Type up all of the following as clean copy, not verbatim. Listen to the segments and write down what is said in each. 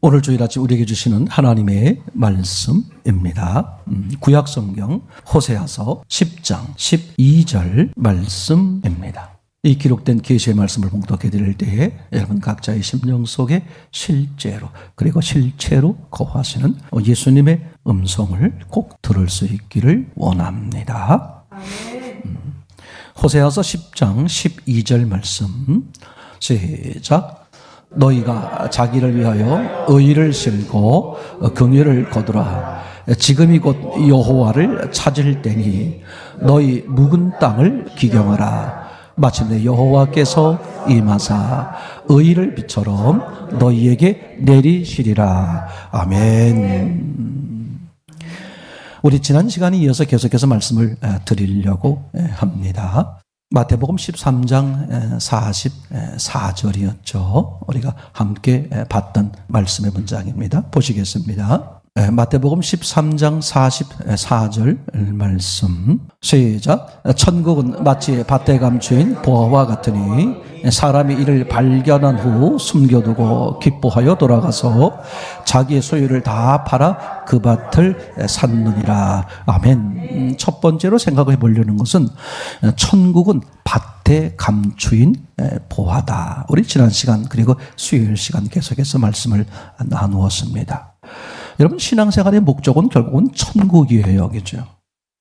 오늘 주일 아침 우리에게 주시는 하나님의 말씀입니다. 구약성경 호세아서 10장 12절 말씀입니다. 이 기록된 계시의 말씀을 봉독해 드릴 때에 여러분 각자의 심령 속에 실제로 그리고 실체로 거하시는 예수님의 음성을 꼭 들을 수 있기를 원합니다. 호세아서 10장 12절 말씀 시작. 너희가 자기를 위하여 의를 심고 긍휼을 거두라. 지금이 곧 여호와를 찾을 때니 너희 묵은 땅을 기경하라. 마침내 여호와께서 임하사 의를 비처럼 너희에게 내리시리라. 아멘. 우리 지난 시간에 이어서 계속해서 말씀을 드리려고 합니다. 마태복음 13장 44절이었죠. 우리가 함께 봤던 말씀의 문장입니다. 보시겠습니다. 마태복음 13장 44절 말씀 시작. 천국은 마치 밭에 감추인 보화와 같으니 사람이 이를 발견한 후 숨겨두고 기뻐하여 돌아가서 자기의 소유를 다 팔아 그 밭을 샀느니라. 아멘. 첫 번째로 생각해 보려는 것은 천국은 밭에 감추인 보화다. 우리 지난 시간 그리고 수요일 시간 계속해서 말씀을 나누었습니다. 여러분 신앙생활의 목적은 결국은 천국이에요. 그죠?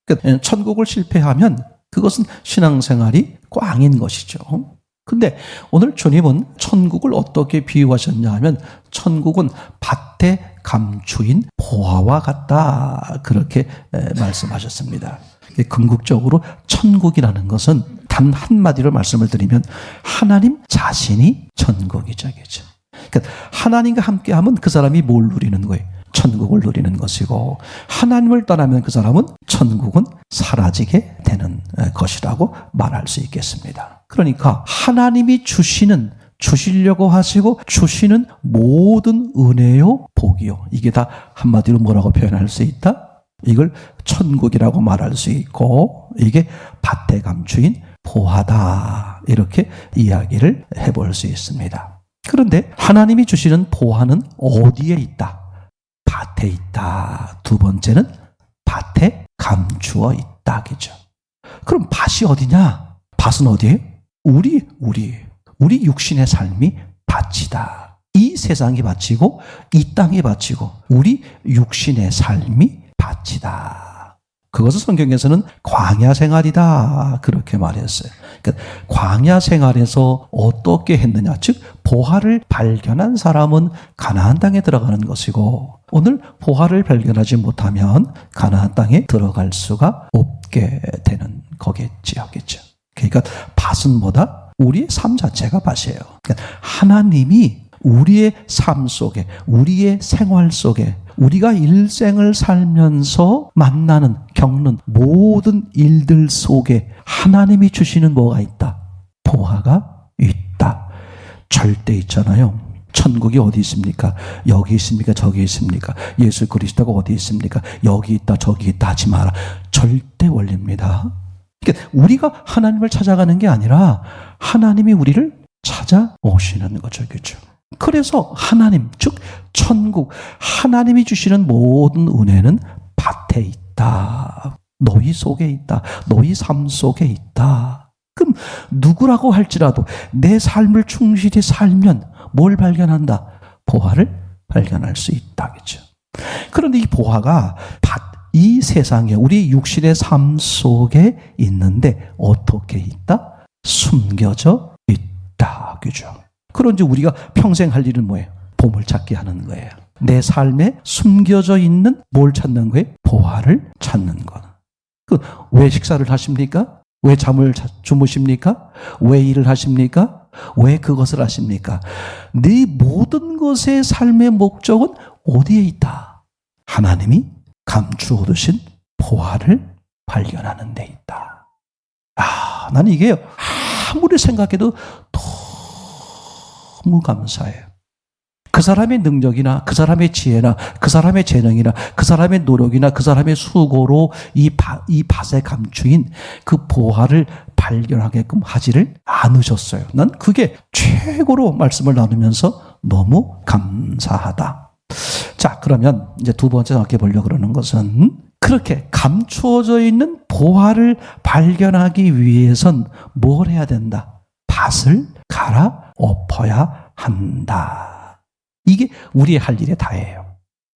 그러니까 천국을 실패하면 그것은 신앙생활이 꽝인 것이죠. 근데 오늘 주님은 천국을 어떻게 비유하셨냐 하면 천국은 밭에 감추인 보화와 같다. 그렇게 말씀하셨습니다. 궁극적으로 천국이라는 것은 단 한마디로 말씀을 드리면 하나님 자신이 천국이죠. 그러니까 하나님과 함께하면 그 사람이 뭘 누리는 거예요? 천국을 누리는 것이고 하나님을 떠나면 그 사람은 천국은 사라지게 되는 것이라고 말할 수 있겠습니다. 그러니까 하나님이 주시려고 하시고 주시는 모든 은혜요 복이요, 이게 다 한마디로 뭐라고 표현할 수 있다? 이걸 천국이라고 말할 수 있고 이게 밭에 감추인 보화다, 이렇게 이야기를 해볼 수 있습니다. 그런데 하나님이 주시는 보화는 어디에 있다? 밭에 있다. 두 번째는 밭에 감추어 있다. 그죠? 그럼 밭이 어디냐? 밭은 어디예요? 우리 육신의 삶이 밭이다. 이 세상이 밭이고 이 땅이 밭이고 우리 육신의 삶이 밭이다. 그것을 성경에서는 광야 생활이다, 그렇게 말했어요. 그러니까 광야 생활에서 어떻게 했느냐, 즉 보화를 발견한 사람은 가나안 땅에 들어가는 것이고 오늘 보화를 발견하지 못하면 가나안 땅에 들어갈 수가 없게 되는 거겠지요. 그러니까 밭은 뭐다? 우리의 삶 자체가 밭이에요. 그러니까 하나님이 우리의 삶 속에, 우리의 생활 속에, 우리가 일생을 살면서 만나는, 겪는 모든 일들 속에 하나님이 주시는 뭐가 있다? 보화가 있다. 절대 있잖아요. 천국이 어디 있습니까? 여기 있습니까? 저기 있습니까? 예수 그리스도가 어디 있습니까? 여기 있다 저기 있다 하지 마라. 절대 원리입니다. 그러니까 우리가 하나님을 찾아가는 게 아니라 하나님이 우리를 찾아오시는 거죠. 그렇죠? 그래서 하나님, 즉 천국, 하나님이 주시는 모든 은혜는 밭에 있다. 너희 속에 있다. 너희 삶 속에 있다. 그럼 누구라고 할지라도 내 삶을 충실히 살면 뭘 발견한다? 보화를 발견할 수 있다. 그렇죠? 그런데 이 보화가 이 세상에 우리 육신의 삶 속에 있는데 어떻게 있다? 숨겨져 있다. 그죠? 그런지 우리가 평생 할 일은 뭐예요? 보물찾기 하는 거예요. 내 삶에 숨겨져 있는 뭘 찾는 거예요? 보화를 찾는 것. 왜 식사를 하십니까? 왜 잠을 주무십니까? 왜 일을 하십니까? 왜 그것을 하십니까? 네 모든 것의 삶의 목적은 어디에 있다? 하나님이 감추어 두신 보화를 발견하는 데 있다. 나는 이게 아무리 생각해도 너무 감사해요. 그 사람의 능력이나 그 사람의 지혜나 그 사람의 재능이나 그 사람의 노력이나 그 사람의 수고로 이 밭에 감추인 그 보화를 발견하게끔 하지를 않으셨어요. 난 그게 최고로 말씀을 나누면서 너무 감사하다. 자, 그러면 이제 두 번째 생각해 보려고 그러는 것은 그렇게 감추어져 있는 보화를 발견하기 위해선 뭘 해야 된다? 밭을 갈아 엎어야 한다. 이게 우리의 할 일의 다예요.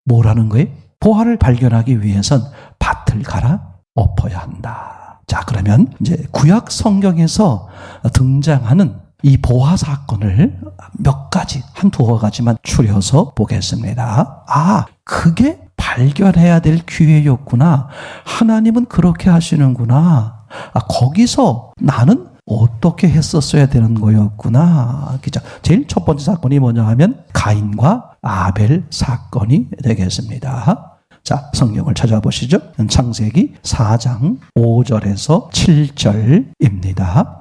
뭐라는 거예요? 보화를 발견하기 위해선 밭을 갈아 엎어야 한다. 자, 그러면 이제 구약 성경에서 등장하는 이 보화 사건을 몇 가지, 한두 가지만 추려서 보겠습니다. 아, 그게 발견해야 될 기회였구나. 하나님은 그렇게 하시는구나. 아, 거기서 나는 어떻게 했었어야 되는 거였구나. 그죠? 제일 첫 번째 사건이 뭐냐 하면 가인과 아벨 사건이 되겠습니다. 자, 성경을 찾아보시죠. 창세기 4장 5절에서 7절입니다.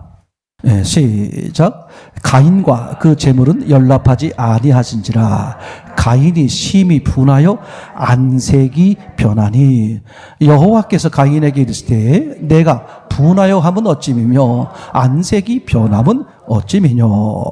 네, 시작. 가인과 그 제물은 연락하지 아니하신지라 가인이 심히 분하여 안색이 변하니 여호와께서 가인에게 이르시되 내가 분하여 함은 어찌미며 안색이 변함은 어찌미뇨.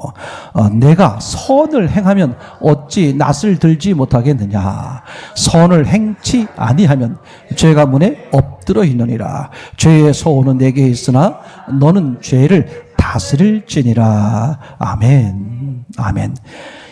내가 선을 행하면 어찌 낯을 들지 못하겠느냐. 선을 행치 아니하면 죄가 문에 엎드려 있느니라. 죄의 소원은 내게 있으나 너는 죄를 다스릴지니라. 아멘. 아멘.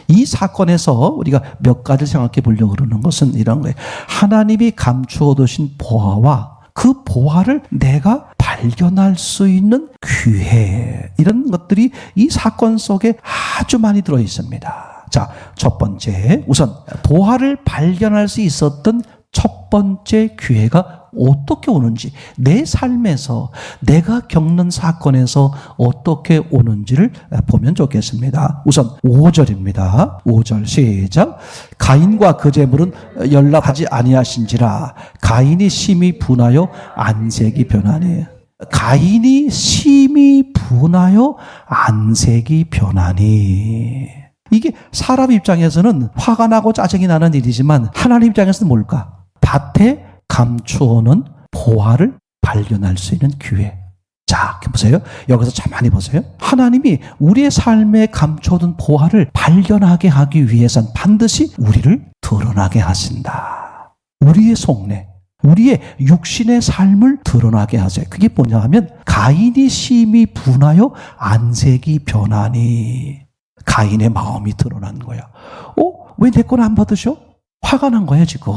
이 사건에서 우리가 몇 가지 생각해 보려고 그러는 것은 이런 거예요. 하나님이 감추어 두신 보화와 그 보화를 내가 발견할 수 있는 기회, 이런 것들이 이 사건 속에 아주 많이 들어 있습니다. 자, 첫 번째, 우선 보화를 발견할 수 있었던 첫 번째 기회가 어떻게 오는지, 내 삶에서 내가 겪는 사건에서 어떻게 오는지를 보면 좋겠습니다. 우선 5절입니다. 5절 시작. 가인과 그 제물은 연락하지 아니하신지라 가인이 심히 분하여 안색이 변하니. 가인이 심히 분하여 안색이 변하니. 이게 사람 입장에서는 화가 나고 짜증이 나는 일이지만 하나님 입장에서는 뭘까? 밭에 감추어놓은 보화를 발견할 수 있는 기회. 자, 보세요. 여기서 가만히 보세요. 하나님이 우리의 삶에 감춰둔 보화를 발견하게 하기 위해선 반드시 우리를 드러나게 하신다. 우리의 속내, 우리의 육신의 삶을 드러나게 하세요. 그게 뭐냐 하면 가인이 심히 분하여 안색이 변하니. 가인의 마음이 드러난 거야. 왜 내 건 안 받으셔? 화가 난 거야 지금.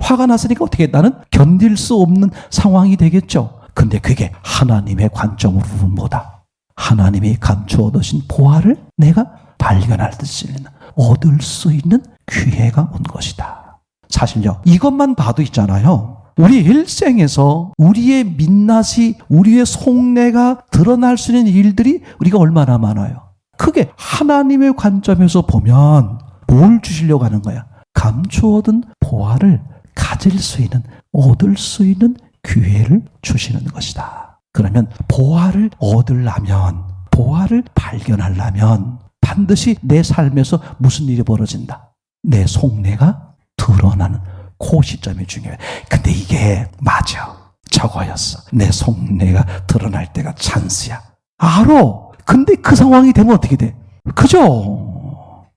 화가 났으니까 어떻게 나는 견딜 수 없는 상황이 되겠죠. 근데 그게 하나님의 관점으로 보면 뭐다? 하나님이 감추어 두신 보화를 내가 발견할 수 있는, 얻을 수 있는 기회가 온 것이다. 사실요, 이것만 봐도 있잖아요. 우리 일생에서 우리의 민낯이, 우리의 속내가 드러날 수 있는 일들이 우리가 얼마나 많아요. 그게 하나님의 관점에서 보면 뭘 주시려고 하는 거야? 감추어둔 보화를 가질 수 있는, 얻을 수 있는 기회를 주시는 것이다. 그러면 보화를 얻으려면, 보화를 발견하려면 반드시 내 삶에서 무슨 일이 벌어진다? 내 속내가 드러나는 그 시점이 중요해. 근데 이게 맞아. 저거였어. 내 속내가 드러날 때가 찬스야. 알아. 근데 그 상황이 되면 어떻게 돼? 그죠?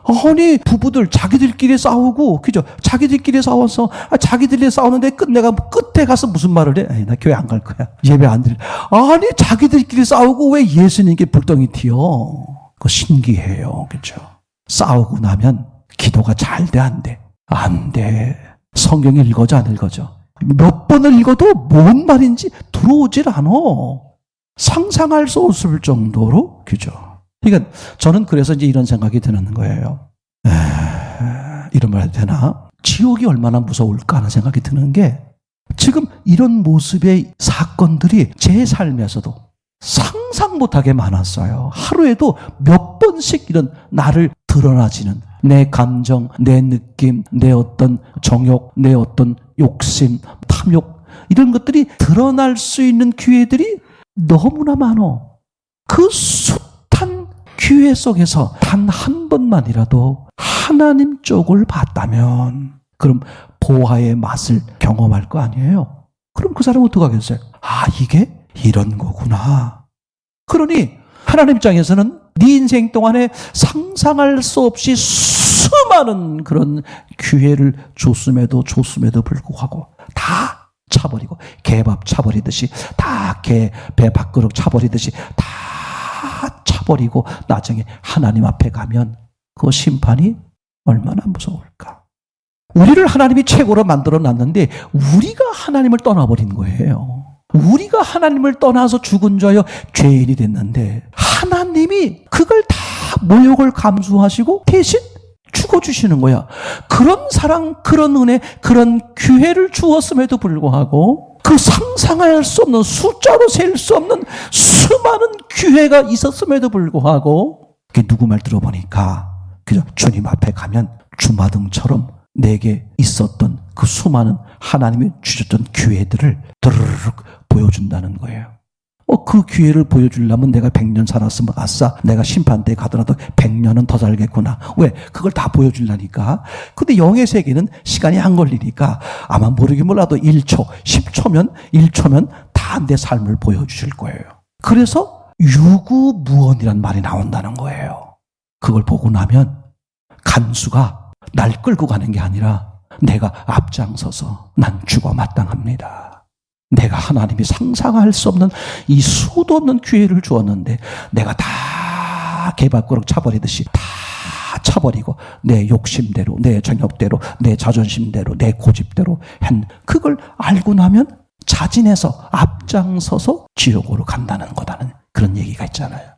아니, 부부들 자기들끼리 싸우고, 그죠? 자기들끼리 싸워서, 자기들끼리 싸우는데 내가 끝에 가서 무슨 말을 해? 아니, 나 교회 안 갈 거야. 예배 안 드릴. 아니, 자기들끼리 싸우고 왜 예수님께 불덩이 튀어? 그거 신기해요. 그죠? 싸우고 나면 기도가 잘 돼, 안 돼? 안 돼. 성경이 읽어져, 안 읽어져? 몇 번을 읽어도 뭔 말인지 들어오질 않아. 상상할 수 없을 정도로, 그죠? 그러니까 저는 그래서 이제 이런 생각이 드는 거예요. 이런 말 해도 되나? 지옥이 얼마나 무서울까 하는 생각이 드는 게, 지금 이런 모습의 사건들이 제 삶에서도 상상 못하게 많았어요. 하루에도 몇 번씩 이런 나를 드러나지는 내 감정, 내 느낌, 내 어떤 정욕, 내 어떤 욕심, 탐욕, 이런 것들이 드러날 수 있는 기회들이 너무나 많어. 그 숱한 기회 속에서 단 한 번만이라도 하나님 쪽을 봤다면, 그럼 보화의 맛을 경험할 거 아니에요? 그럼 그 사람은 어떡하겠어요? 아, 이게 이런 거구나. 그러니 하나님 입장에서는 네 인생 동안에 상상할 수 없이 수많은 그런 기회를 줬음에도 불구하고 다 차버리고, 개밥 차버리듯이, 다 배 밥그릇 차버리듯이 다 차버리고 나중에 하나님 앞에 가면 그 심판이 얼마나 무서울까. 우리를 하나님이 최고로 만들어 놨는데 우리가 하나님을 떠나버린 거예요. 우리가 하나님을 떠나서 죽은 자여 죄인이 됐는데 하나님이 그걸 다 모욕을 감수하시고 대신 죽어주시는 거야. 그런 사랑, 그런 은혜, 그런 기회를 주었음에도 불구하고 그 상상할 수 없는, 숫자로 셀 수 없는 수많은 기회가 있었음에도 불구하고 그게 누구 말 들어보니까 그죠? 주님 앞에 가면 주마등처럼 내게 있었던 그 수많은 하나님이 주셨던 기회들을 드르륵 보여준다는 거예요. 그 기회를 보여주려면 내가 100년 살았으면 아싸, 내가 심판대에 가더라도 100년은 더 살겠구나. 왜? 그걸 다 보여주려니까. 근데 영의 세계는 시간이 안 걸리니까 아마 모르긴 몰라도 1초, 10초면 1초면 다 내 삶을 보여주실 거예요. 그래서 유구무원이란 말이 나온다는 거예요. 그걸 보고 나면 간수가 날 끌고 가는 게 아니라 내가 앞장서서 난 죽어 마땅합니다. 내가 하나님이 상상할 수 없는 이 수도 없는 기회를 주었는데 내가 다 개밥그릇 차버리듯이 다 차버리고 내 욕심대로, 내 정욕대로, 내 자존심대로, 내 고집대로 한 그걸 알고 나면 자진해서 앞장서서 지옥으로 간다는 거다는 그런 얘기가 있잖아요.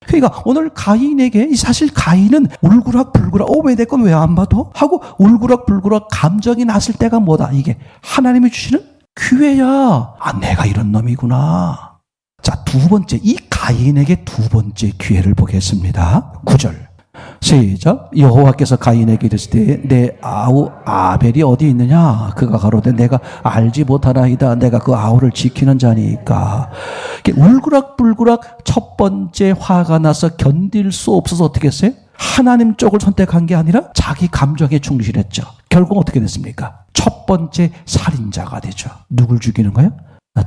그러니까 오늘 가인에게 사실 가인은 울그락불그락 왜 내 건 왜 안 봐도? 하고 울그락불그락 감정이 났을 때가 뭐다? 이게 하나님이 주시는 기회야. 내가 이런 놈이구나. 자, 두 번째, 이 가인에게 두 번째 기회를 보겠습니다. 9절 시작. 여호와께서 가인에게 이르시되 내 아우 아벨이 어디 있느냐? 그가 가로되 내가 알지 못하나이다. 내가 그 아우를 지키는 자니까. 울그락불그락 첫 번째 화가 나서 견딜 수 없어서 어떻게 했어요? 하나님 쪽을 선택한 게 아니라 자기 감정에 충실했죠. 결국 어떻게 됐습니까? 첫 번째 살인자가 되죠. 누굴 죽이는 거야?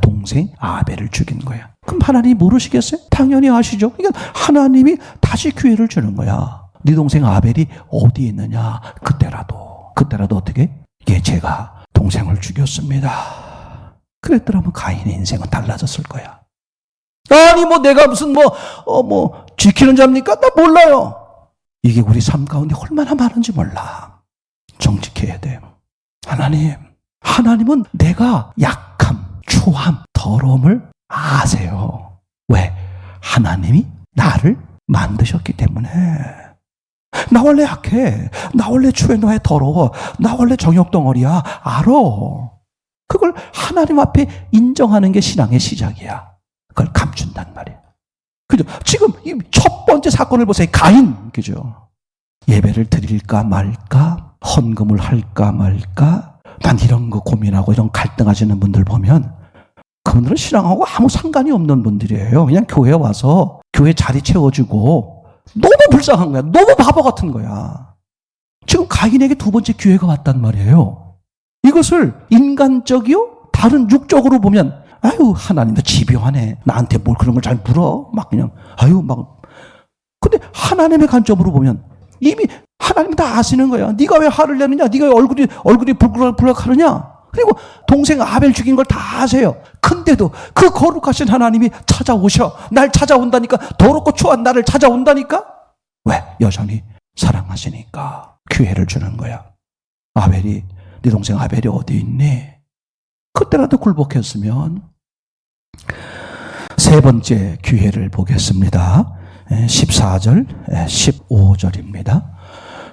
동생 아벨을 죽인 거야. 그럼 하나님이 모르시겠어요? 당연히 아시죠. 그러니까 하나님이 다시 기회를 주는 거야. 네 동생 아벨이 어디 있느냐? 그때라도 어떻게? 제가 동생을 죽였습니다. 그랬더라면 가인의 인생은 달라졌을 거야. 아니 내가 무슨 지키는 자입니까? 나 몰라요. 이게 우리 삶 가운데 얼마나 많은지 몰라. 정직해야 돼요. 하나님은 내가 약함, 초함, 더러움을 아세요. 왜? 하나님이 나를 만드셨기 때문에. 나 원래 약해. 나 원래 추해, 너의 더러워. 나 원래 정욕덩어리야. 알아. 그걸 하나님 앞에 인정하는 게 신앙의 시작이야. 그걸 감춘단 말이에요. 그죠? 지금 이 첫 번째 사건을 보세요. 가인. 그죠? 예배를 드릴까 말까? 헌금을 할까 말까? 난 이런 거 고민하고 이런 갈등하시는 분들 보면 그분들은 신앙하고 아무 상관이 없는 분들이에요. 그냥 교회에 와서 교회 자리 채워주고 너무 불쌍한 거야. 너무 바보 같은 거야. 지금 가인에게 두 번째 기회가 왔단 말이에요. 이것을 인간적이요? 다른 육적으로 보면 하나님 너 집요하네. 나한테 뭘 그런 걸 잘 물어. 근데 하나님의 관점으로 보면 이미 하나님 다 아시는 거야. 네가 왜 화를 내느냐? 네가 왜 얼굴이 불그락불그락하느냐? 그리고 동생 아벨 죽인 걸 다 아세요. 근데도 그 거룩하신 하나님이 찾아오셔. 날 찾아온다니까. 더럽고 추한 나를 찾아온다니까. 왜? 여전히 사랑하시니까 기회를 주는 거야. 네 동생 아벨이 어디 있니? 그때라도 굴복했으면. 세 번째 기회를 보겠습니다. 14절, 15절입니다.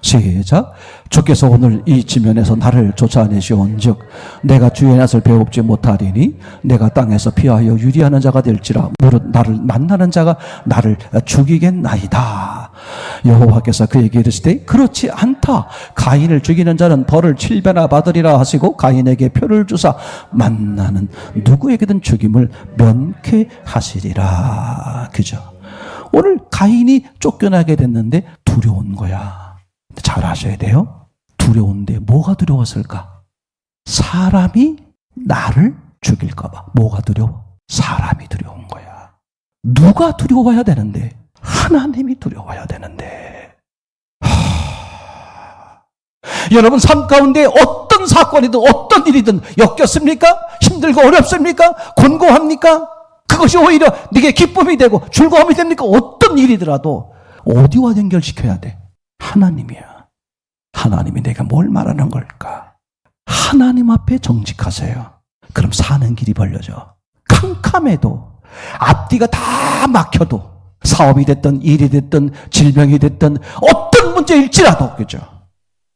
시작. 주께서 오늘 이 지면에서 나를 쫓아내시온즉 내가 주의 낯을 배웁지 못하리니 내가 땅에서 피하여 유리하는 자가 될지라 무릇 나를 만나는 자가 나를 죽이겠나이다. 여호와께서 그에게 이르시되 그렇지 않다. 가인을 죽이는 자는 벌을 7배나 받으리라 하시고 가인에게 표를 주사 만나는 누구에게든 죽임을 면케하시리라. 그죠? 오늘 가인이 쫓겨나게 됐는데 두려운 거야. 잘 아셔야 돼요. 두려운데 뭐가 두려웠을까? 사람이 나를 죽일까 봐. 뭐가 두려워? 사람이 두려운 거야. 누가 두려워야 되는데? 하나님이 두려워야 되는데. 여러분 삶 가운데 어떤 사건이든 어떤 일이든 엮였습니까? 힘들고 어렵습니까? 곤고합니까? 그것이 오히려 네게 기쁨이 되고 즐거움이 됩니까? 어떤 일이더라도 어디와 연결시켜야 돼? 하나님이야. 하나님이 내가 뭘 말하는 걸까? 하나님 앞에 정직하세요. 그럼 사는 길이 벌려져. 캄캄해도, 앞뒤가 다 막혀도, 사업이 됐든 일이 됐든 질병이 됐든 어떤 문제일지라도, 그죠?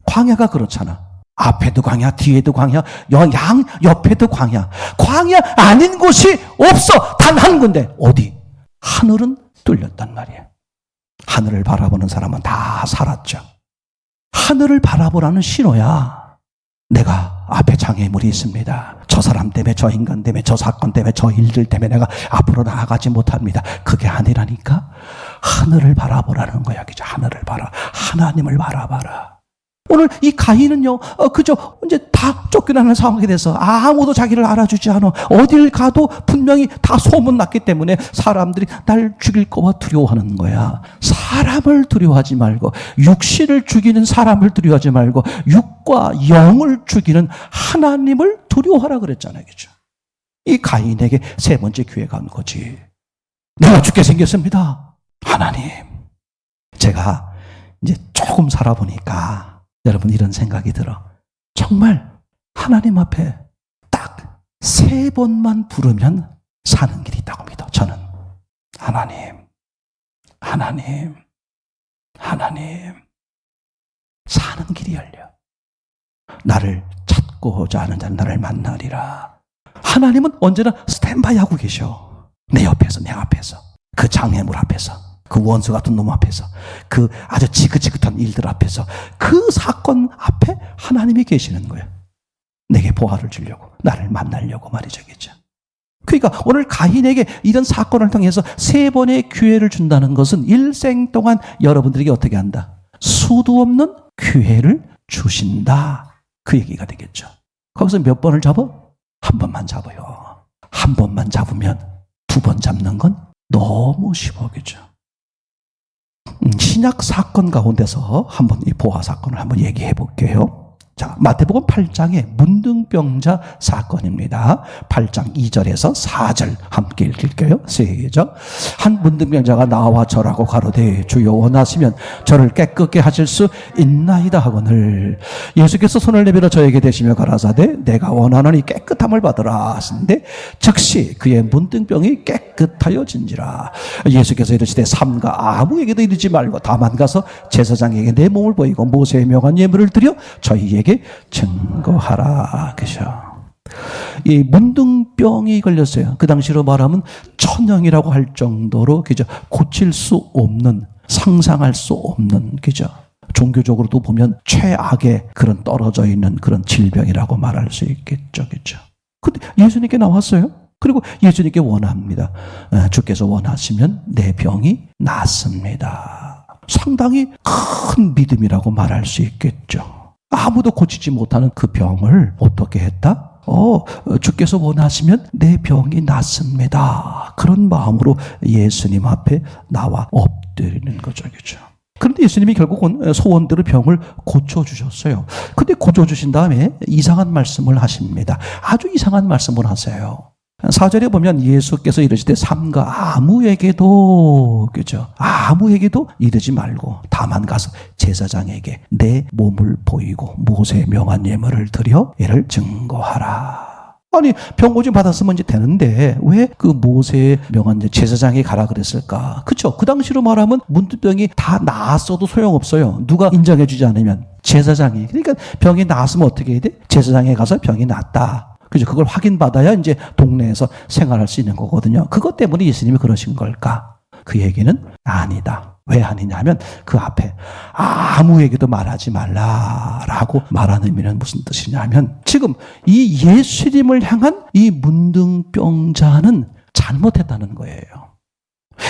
광야가 그렇잖아. 앞에도 광야, 뒤에도 광야, 양 옆에도 광야. 광야 아닌 곳이 없어. 단 한 군데. 어디? 하늘은 뚫렸단 말이야. 하늘을 바라보는 사람은 다 살았죠. 하늘을 바라보라는 신호야. 내가 앞에 장애물이 있습니다. 저 사람 때문에, 저 인간 때문에, 저 사건 때문에, 저 일들 때문에 내가 앞으로 나아가지 못합니다. 그게 아니라니까. 하늘을 바라보라는 거야. 그죠? 하늘을 하나님을 바라봐라. 오늘 이 가인은요, 그저 이제 다 쫓겨나는 상황이 돼서 아무도 자기를 알아주지 않아. 어딜 가도 분명히 다 소문났기 때문에 사람들이 날 죽일까 봐 두려워하는 거야. 사람을 두려워하지 말고, 육신을 죽이는 사람을 두려워하지 말고, 육과 영을 죽이는 하나님을 두려워하라 그랬잖아요. 그죠? 이 가인에게 세 번째 기회가 온 거지. 내가 죽게 생겼습니다. 하나님, 제가 이제 조금 살아보니까 여러분 이런 생각이 들어. 정말 하나님 앞에 딱 3번만 부르면 사는 길이 있다고 믿어. 저는 하나님, 하나님, 하나님. 사는 길이 열려. 나를 찾고자 하는 자는 나를 만나리라. 하나님은 언제나 스탠바이 하고 계셔. 내 옆에서, 내 앞에서, 그 장애물 앞에서, 그 원수 같은 놈 앞에서, 그 아주 지긋지긋한 일들 앞에서, 그 사건 앞에 하나님이 계시는 거예요. 내게 보화를 주려고, 나를 만나려고 말이죠. 그죠? 그러니까 오늘 가인에게 이런 사건을 통해서 3번의 기회를 준다는 것은 일생 동안 여러분들에게 어떻게 한다? 수도 없는 기회를 주신다. 그 얘기가 되겠죠. 거기서 몇 번을 잡아? 한 번만 잡아요. 한 번만 잡으면 2번 잡는 건 너무 쉬워. 그죠? 신약 사건 가운데서 한번 이 보화 사건을 한번 얘기해 볼게요. 자, 마태복음 8장의 문둥병자 사건입니다. 8장 2절에서 4절 함께 읽을게요. 시작. 한 문둥병자가 나와 절하고 가로되 주여 원하시면 저를 깨끗게 하실 수 있나이다 하거늘 예수께서 손을 내밀어 저에게 대시며 가라사대 내가 원하노니 깨끗함을 받으라 하신데 즉시 그의 문둥병이 깨끗하여진지라. 예수께서 이르시되 삼가 아무에게도 이르지 말고 다만 가서 제사장에게 내 몸을 보이고 모세의 명한 예물을 드려 저희에게 증거하라. 그죠? 이 문둥병이 걸렸어요. 그 당시로 말하면 천형이라고 할 정도로, 그죠? 고칠 수 없는, 상상할 수 없는, 그죠? 종교적으로도 보면 최악의 그런 떨어져 있는 그런 질병이라고 말할 수 있겠죠. 그죠? 근데 예수님께 나왔어요. 그리고 예수님께 원합니다. 주께서 원하시면 내 병이 낫습니다. 상당히 큰 믿음이라고 말할 수 있겠죠. 아무도 고치지 못하는 그 병을 어떻게 했다? 주께서 원하시면 내 병이 낫습니다. 그런 마음으로 예수님 앞에 나와 엎드리는 거죠. 그죠? 그런데 예수님이 결국은 소원대로 병을 고쳐주셨어요. 근데 고쳐주신 다음에 이상한 말씀을 하십니다. 아주 이상한 말씀을 하세요. 4절에 보면 예수께서 이르시되 삼가 아무에게도, 그죠? 아무에게도 이르지 말고 다만 가서 제사장에게 내 몸을 보이고 모세의 명한 예물을 드려 이를 증거하라. 아니, 병 고침 받았으면 이제 되는데 왜 그 모세의 명한 제사장에 가라 그랬을까? 그렇죠? 그 당시로 말하면 문둥병이 다 나았어도 소용없어요. 누가 인정해 주지 않으면 제사장이. 그러니까 병이 나았으면 어떻게 해야 돼? 제사장에 가서 병이 낫다. 그죠? 그걸 확인받아야 이제 동네에서 생활할 수 있는 거거든요. 그것 때문에 예수님이 그러신 걸까? 그 얘기는 아니다. 왜 아니냐 하면 그 앞에 아무에게도 말하지 말라라고 말하는 의미는 무슨 뜻이냐면 지금 이 예수님을 향한 이 문둥병자는 잘못했다는 거예요.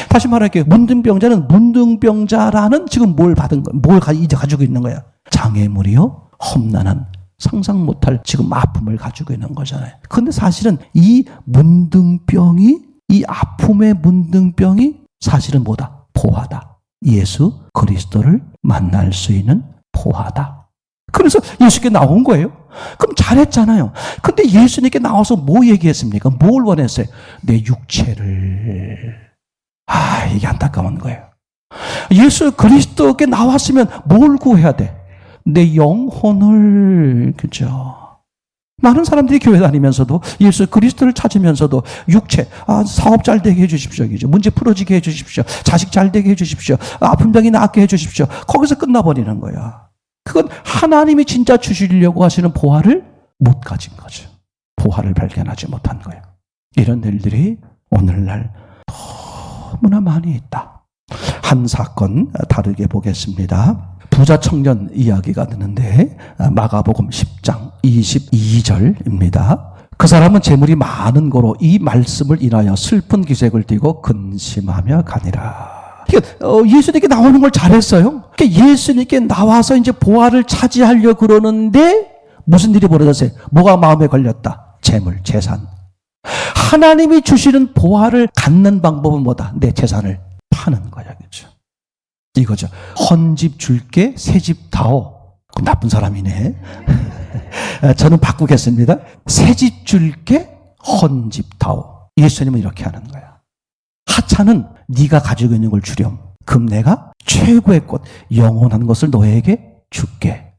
다시 말할게요. 문둥병자는 문둥병자라는 지금 뭘 받은 거예요? 뭘 이제 가지고 있는 거야? 장애물이요? 험난한 상상 못할 지금 아픔을 가지고 있는 거잖아요. 그런데 사실은 이 문둥병이, 이 아픔의 문둥병이 사실은 뭐다? 포화다. 예수 그리스도를 만날 수 있는 포화다. 그래서 예수님께 나온 거예요. 그럼 잘했잖아요. 근데 예수님께 나와서 뭐 얘기했습니까? 뭘 원했어요? 내 육체를. 이게 안타까운 거예요. 예수 그리스도께 나왔으면 뭘 구해야 돼? 내 영혼을. 그죠? 많은 사람들이 교회 다니면서도 예수 그리스도를 찾으면서도 육체, 사업 잘 되게 해주십시오. 문제 풀어지게 해주십시오. 자식 잘 되게 해주십시오. 아픈 병이 낫게 해주십시오. 거기서 끝나버리는 거야. 그건 하나님이 진짜 주시려고 하시는 보화를 못 가진 거죠. 보화를 발견하지 못한 거예요. 이런 일들이 오늘날 너무나 많이 있다. 한 사건 다르게 보겠습니다. 부자 청년 이야기가 되는데 마가복음 10장 22절입니다. 그 사람은 재물이 많은 거로 이 말씀을 인하여 슬픈 기색을 띠고 근심하며 가니라. 예수님께 나오는 걸 잘했어요. 예수님께 나와서 이제 보화를 차지하려고 그러는데 무슨 일이 벌어졌어요? 뭐가 마음에 걸렸다? 재물, 재산. 하나님이 주시는 보화를 갖는 방법은 뭐다? 내 재산을 파는 거야. 그렇죠? 이거죠. 헌집 줄게 새집 다오. 나쁜 사람이네. 저는 바꾸겠습니다. 새집 줄게 헌집 다오. 예수님은 이렇게 하는 거야. 하찮은 네가 가지고 있는 걸 주렴. 그럼 내가 최고의 꽃 영원한 것을 너에게 줄게.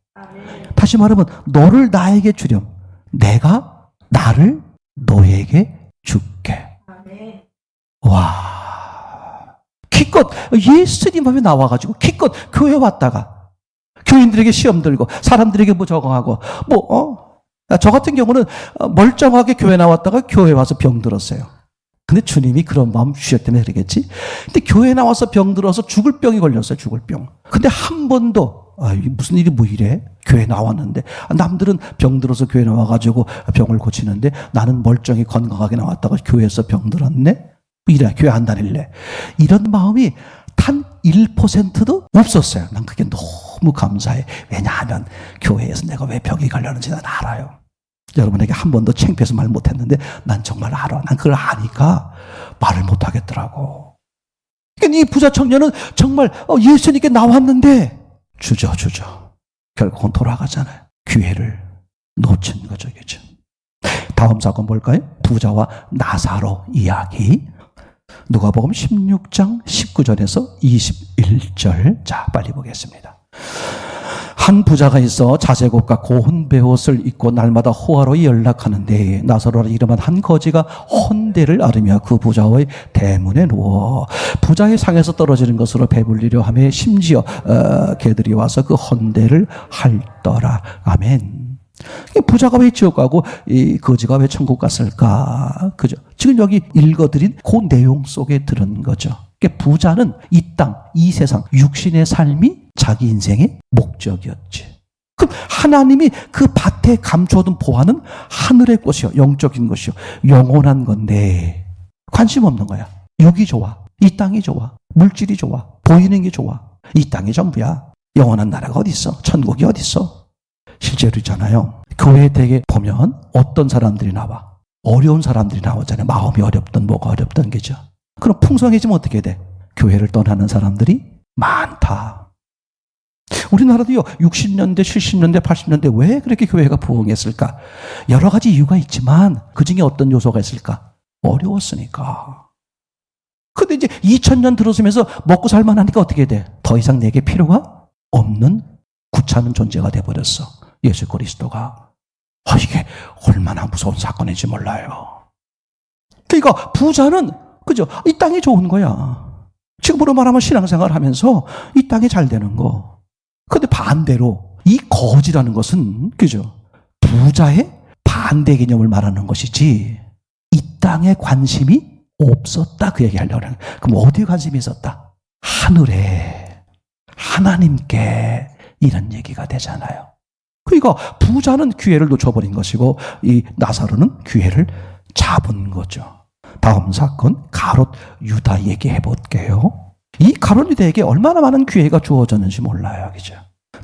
다시 말하면 너를 나에게 주렴. 내가 나를 너에게 줄게. 와. 기껏 예수님 앞에 나와가지고 기껏 교회 왔다가 교인들에게 시험 들고 사람들에게 뭐 적응하고 저 같은 경우는 멀쩡하게 교회 나왔다가 교회 와서 병 들었어요. 근데 주님이 그런 마음 주셨기 때문에 그러겠지. 근데 교회 나와서 병 들어서 죽을 병이 걸렸어요. 죽을 병. 근데 한 번도 무슨 일이 뭐 이래? 교회 나왔는데 남들은 병 들어서 교회 나와가지고 병을 고치는데 나는 멀쩡히 건강하게 나왔다가 교회에서 병 들었네? 이래, 교회 안 다닐래. 이런 마음이 단 1%도 없었어요. 난 그게 너무 감사해. 왜냐하면 교회에서 내가 왜 병이 걸렸는지 난 알아요. 여러분에게 한 번도 창피해서 말 못했는데 난 정말 알아. 난 그걸 아니까 말을 못하겠더라고. 그러니까 이 부자 청년은 정말 예수님께 나왔는데 주저. 결국은 돌아가잖아요. 기회를 놓친 거죠. 그죠? 다음 사건 볼까요? 부자와 나사로 이야기. 누가복음 16장 19절에서 21절. 자, 빨리 보겠습니다. 한 부자가 있어 자색옷과 고운 베옷을 입고 날마다 호화로이 연락하는데 나사로라 이름한 한 거지가 헌대를 앓으며 그 부자의 대문에 누워 부자의 상에서 떨어지는 것으로 배불리려 하며 심지어 개들이 와서 그 헌대를 핥더라. 아멘. 부자가 왜 지옥 가고 이 거지가 왜 천국 갔을까? 그죠? 지금 여기 읽어드린 그 내용 속에 들은 거죠. 그러니까 부자는 이 땅, 이 세상, 육신의 삶이 자기 인생의 목적이었지. 그럼 하나님이 그 밭에 감춰둔 보화는 하늘의 꽃이요, 영적인 것이요, 영원한 건데 관심 없는 거야. 육이 좋아, 이 땅이 좋아, 물질이 좋아, 보이는 게 좋아. 이 땅이 전부야. 영원한 나라가 어디 있어? 천국이 어디 있어? 실제로 있잖아요. 교회 댁에 보면 어떤 사람들이 나와? 어려운 사람들이 나오잖아요. 마음이 어렵든 뭐가 어렵든 그죠? 그럼 풍성해지면 어떻게 돼? 교회를 떠나는 사람들이 많다. 우리나라도요, 60년대, 70년대, 80년대 왜 그렇게 교회가 부흥했을까? 여러 가지 이유가 있지만 그 중에 어떤 요소가 있을까? 어려웠으니까. 근데 이제 2000년 들어서면서 먹고 살만하니까 어떻게 돼? 더 이상 내게 필요가 없는 구차는 존재가 돼버렸어. 예수 그리스도가. 이게 얼마나 무서운 사건인지 몰라요. 그러니까 부자는 그죠? 이 땅이 좋은 거야. 지금으로 말하면 신앙생활 하면서 이 땅이 잘 되는 거. 근데 반대로 이 거지라는 것은 그죠? 부자의 반대 개념을 말하는 것이지 이 땅에 관심이 없었다 그 얘기 하려고 하는 거예요. 그럼 어디에 관심이 있었다? 하늘에, 하나님께. 이런 얘기가 되잖아요. 그러니까 부자는 기회를 놓쳐버린 것이고 이 나사로는 기회를 잡은 거죠. 다음 사건 가롯 유다 얘기해 볼게요. 이 가롯 유다에게 얼마나 많은 기회가 주어졌는지 몰라요. 그죠?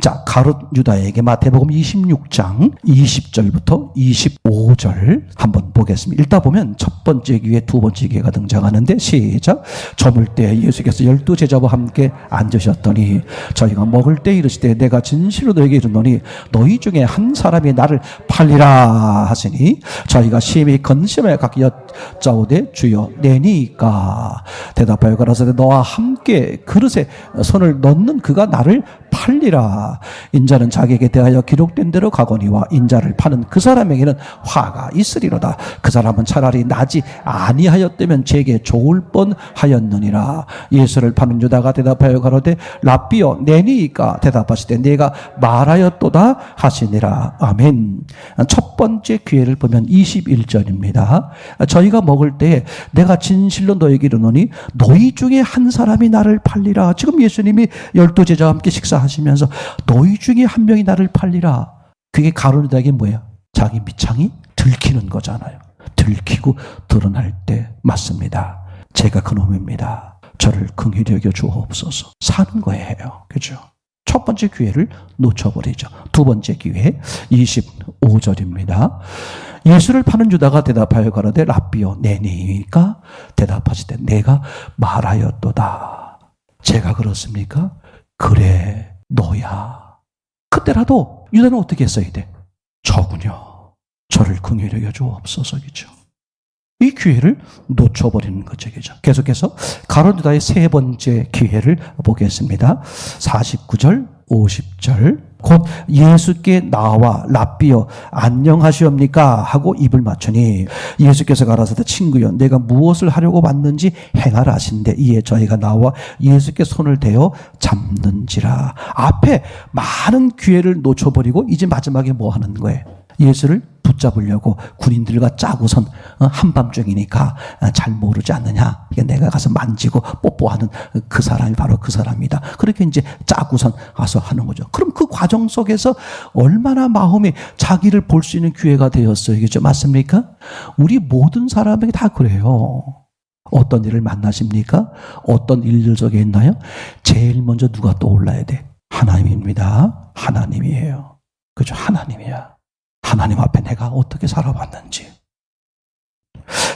자, 가룟 유다에게 마태복음 26장 20절부터 25절 한번 보겠습니다. 읽다 보면 첫 번째 기회, 두 번째 기회가 등장하는데 시작. 저물 때 예수께서 12 제자와 함께 앉으셨더니 저희가 먹을 때 이르시되 내가 진실로 너에게 이르노니 너희 중에 한 사람이 나를 팔리라 하시니 저희가 심히 근심하여 각 여짜오되 주여 내니까 대답하여 가라사대 너와 함께 그릇에 손을 넣는 그가 나를 팔리라. 인자는 자기에게 대하여 기록된 대로 가거니와 인자를 파는 그 사람에게는 화가 있으리로다. 그 사람은 차라리 나지 아니하였다면 제게 좋을 뻔하였느니라. 예수를 파는 유다가 대답하여 가로되 랍비여 내니까 대답하시되 내가 말하였도다 하시니라. 아멘. 첫 번째 기회를 보면 21절입니다. 저희가 먹을 때에 내가 진실로 너에게 이르노니 너희 중에 한 사람이 나를 팔리라. 지금 예수님이 12 제자와 함께 식사하시면서 너희 중에 한 명이 나를 팔리라. 그게 가룟 유다에게 뭐예요? 자기 밑창이 들키는 거잖아요. 들키고 드러날 때 맞습니다. 제가 그놈입니다. 저를 긍휼히 여겨 주옵소서. 사는 거예요. 그죠? 첫 번째 기회를 놓쳐버리죠. 두 번째 기회 25절입니다. 예수를 파는 유다가 대답하여 가로되 랍비여 내니까 대답하시되 내가 말하였도다. 제가 그렇습니까? 그래 너야. 그때라도 유다는 어떻게 했어야 돼? 저군요. 저를 긍휼히 여겨 주옵소서이죠. 이 기회를 놓쳐버리는 거죠. 계속해서 가룟 유다의 세 번째 기회를 보겠습니다. 49절, 50절. 곧 예수께 나와 랍비여 안녕하시옵니까 하고 입을 맞추니 예수께서 가라사대 친구여 내가 무엇을 하려고 왔는지 행하라 하신대 이에 저희가 나와 예수께 손을 대어 잡는지라. 앞에 많은 기회를 놓쳐버리고 이제 마지막에 뭐 하는 거예요? 예수를 붙잡으려고 군인들과 짜고선 한밤중이니까 잘 모르지 않느냐. 내가 가서 만지고 뽀뽀하는 그 사람이 바로 그 사람이다. 그렇게 이제 짜고선 가서 하는 거죠. 그럼 그 과정 속에서 얼마나 마음이 자기를 볼 수 있는 기회가 되었어요. 이게 맞습니까? 우리 모든 사람에게 다 그래요. 어떤 일을 만나십니까? 어떤 일들 속에 있나요? 제일 먼저 누가 떠올라야 돼? 하나님입니다. 하나님이에요. 그죠? 하나님이야. 하나님 앞에 내가 어떻게 살아왔는지.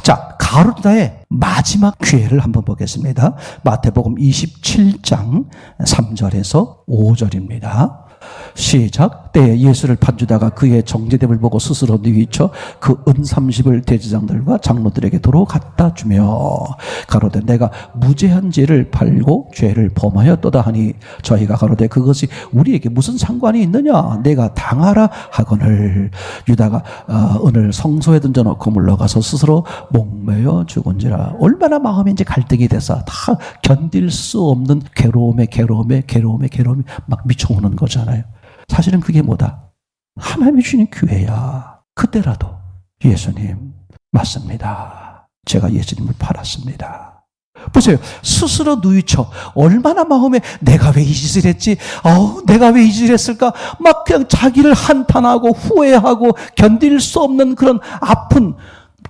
자, 가룟 유다의 마지막 기회를 한번 보겠습니다. 마태복음 27장 3절에서 5절입니다. 시작. 때에 예수를 판 유다가 그의 정죄됨을 보고 스스로 뉘우쳐 그 은 30을 대제장들과 장로들에게 도로 갖다 주며 가로되 내가 무죄한 죄를 팔고 죄를 범하였도다 하니 저희가 가로되 그것이 우리에게 무슨 상관이 있느냐 내가 당하라 하거늘 유다가 은을 성소에 던져놓고 물러가서 스스로 목매어 죽은지라. 얼마나 마음이 이제 갈등이 돼서 다 견딜 수 없는 괴로움에 막 미쳐오는 거잖아요. 사실은 그게 뭐다? 하나님이 주는 기회야. 그때라도 예수님 맞습니다. 제가 예수님을 팔았습니다. 보세요. 스스로 누이쳐 얼마나 마음에 내가 왜 이 짓을 했지? 내가 왜 이 짓을 했을까? 막 그냥 자기를 한탄하고 후회하고 견딜 수 없는 그런 아픈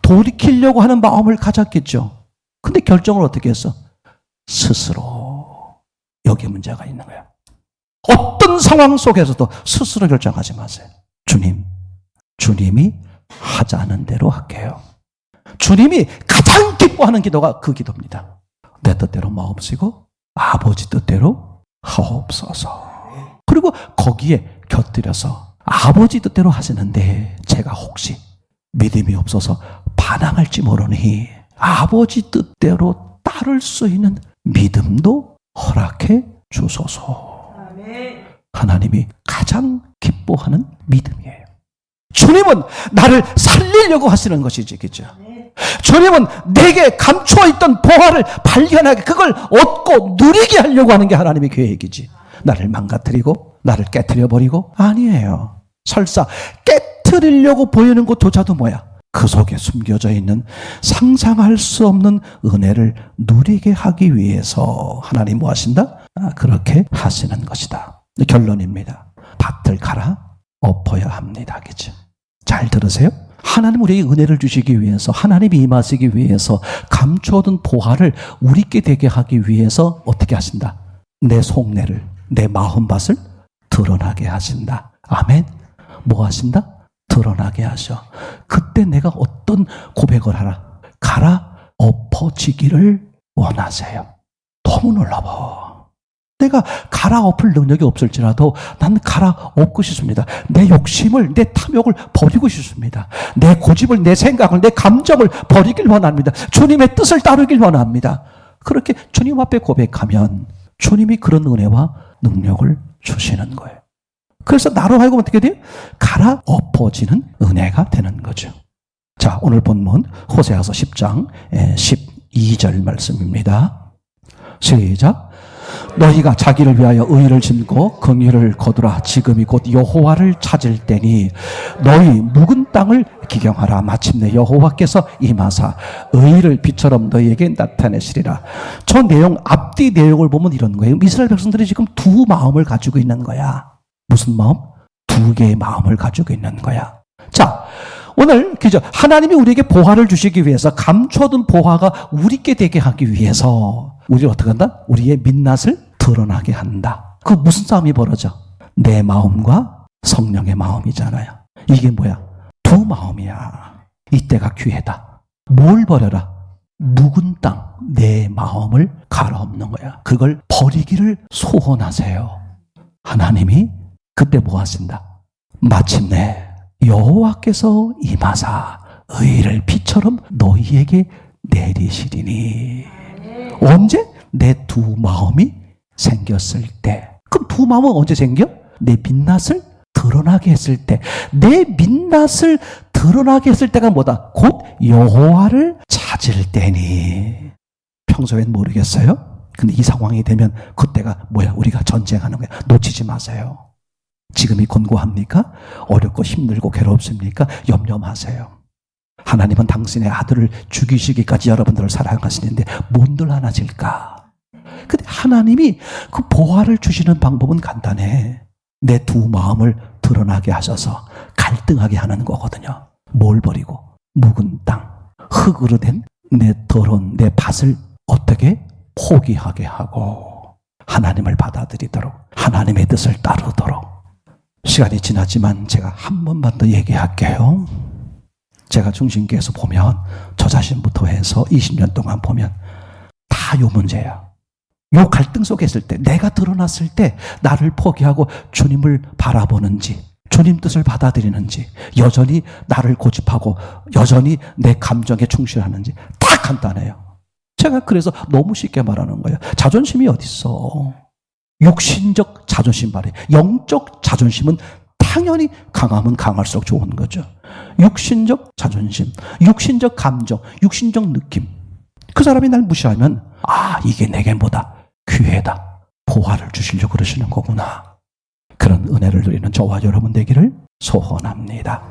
돌이키려고 하는 마음을 가졌겠죠. 근데 결정을 어떻게 했어? 스스로. 여기에 문제가 있는 거야. 어떤 상황 속에서도 스스로 결정하지 마세요. 주님이 하자는 대로 할게요. 주님이 가장 기뻐하는 기도가 그 기도입니다. 내 뜻대로 마음 쓰고 아버지 뜻대로 하옵소서. 그리고 거기에 곁들여서 아버지 뜻대로 하시는데 제가 혹시 믿음이 없어서 반항할지 모르니 아버지 뜻대로 따를 수 있는 믿음도 허락해 주소서. 하나님이 가장 기뻐하는 믿음이에요. 주님은 나를 살리려고 하시는 것이지, 그죠? 주님은 내게 감추어 있던 보화를 발견하게 그걸 얻고 누리게 하려고 하는 게 하나님의 계획이지. 나를 망가뜨리고 나를 깨트려버리고 아니에요. 설사 깨트리려고 보이는 것조차도 뭐야? 그 속에 숨겨져 있는 상상할 수 없는 은혜를 누리게 하기 위해서 하나님 뭐 하신다? 그렇게 하시는 것이다. 결론입니다. 밭을 갈아 엎어야 합니다. 그죠? 잘 들으세요? 하나님 우리에게 은혜를 주시기 위해서 하나님이 임하시기 위해서 감춰둔 보화를 우리께 되게 하기 위해서 어떻게 하신다? 내 속내를 내 마음밭을 드러나게 하신다. 아멘. 뭐 하신다? 드러나게 하셔. 그때 내가 어떤 고백을 하라? 갈아엎어지기를 원하세요. 너무 놀라워. 내가 갈아엎을 능력이 없을지라도 나는 갈아엎고 싶습니다. 내 욕심을, 내 탐욕을 버리고 싶습니다. 내 고집을, 내 생각을, 내 감정을 버리길 원합니다. 주님의 뜻을 따르길 원합니다. 그렇게 주님 앞에 고백하면 주님이 그런 은혜와 능력을 주시는 거예요. 그래서 나로 하여금 어떻게 돼요? 갈아엎어지는 은혜가 되는 거죠. 자, 오늘 본문 호세아서 10장 12절 말씀입니다. 시작. 너희가 자기를 위하여 의를 짐고 긍휼을 거두라. 지금이 곧 여호와를 찾을 때니 너희 묵은 땅을 기경하라. 마침내 여호와께서 임하사 의를 빛처럼 너희에게 나타내시리라. 저 내용, 앞뒤 내용을 보면 이런 거예요. 이스라엘 백성들이 지금 두 마음을 가지고 있는 거야. 무슨 마음? 두 개의 마음을 가지고 있는 거야. 자, 오늘 그죠? 하나님이 우리에게 보화를 주시기 위해서, 감춰둔 보화가 우리께 되게 하기 위해서 우리를 어떻게 한다? 우리의 민낯을 드러나게 한다. 그 무슨 싸움이 벌어져? 내 마음과 성령의 마음이잖아요. 이게 뭐야? 두 마음이야. 이때가 기회다. 뭘 버려라? 묵은 땅, 내 마음을 갈아엎는 거야. 그걸 버리기를 소원하세요. 하나님이 그때 뭐 하신다? 마침내 여호와께서 임하사 의를 빛처럼 너희에게 내리시리니. 언제? 내 두 마음이 생겼을 때. 그럼 두 마음은 언제 생겨? 내 민낯을 드러나게 했을 때. 내 민낯을 드러나게 했을 때가 뭐다? 곧 여호와를 찾을 때니. 평소엔 모르겠어요? 근데 이 상황이 되면 그때가 뭐야? 우리가 전쟁하는 거야. 놓치지 마세요. 지금이 곤고합니까? 어렵고 힘들고 괴롭습니까? 염려 마세요. 하나님은 당신의 아들을 죽이시기까지 여러분들을 사랑하시는데 뭔들 하나질까? 근데 하나님이 그 보화를 주시는 방법은 간단해. 내 두 마음을 드러나게 하셔서 갈등하게 하는 거거든요. 뭘 버리고? 묵은 땅, 흙으로 된 내 더러운 내 밭을 어떻게? 포기하게 하고 하나님을 받아들이도록, 하나님의 뜻을 따르도록. 시간이 지났지만 제가 한 번만 더 얘기할게요. 제가 중심교회에서 보면, 저 자신부터 해서 20년 동안 보면 다 요 문제야. 요 갈등 속에 있을 때, 내가 드러났을 때 나를 포기하고 주님을 바라보는지, 주님 뜻을 받아들이는지, 여전히 나를 고집하고 여전히 내 감정에 충실하는지 다 간단해요. 제가 그래서 너무 쉽게 말하는 거예요. 자존심이 어딨어? 육신적 자존심 말이에요. 영적 자존심은 당연히 강하면 강할수록 좋은 거죠. 육신적 자존심, 육신적 감정, 육신적 느낌. 그 사람이 날 무시하면, 아, 이게 내게 뭐다? 기회다. 보화를 주시려고 그러시는 거구나. 그런 은혜를 누리는 저와 여러분 되기를 소원합니다.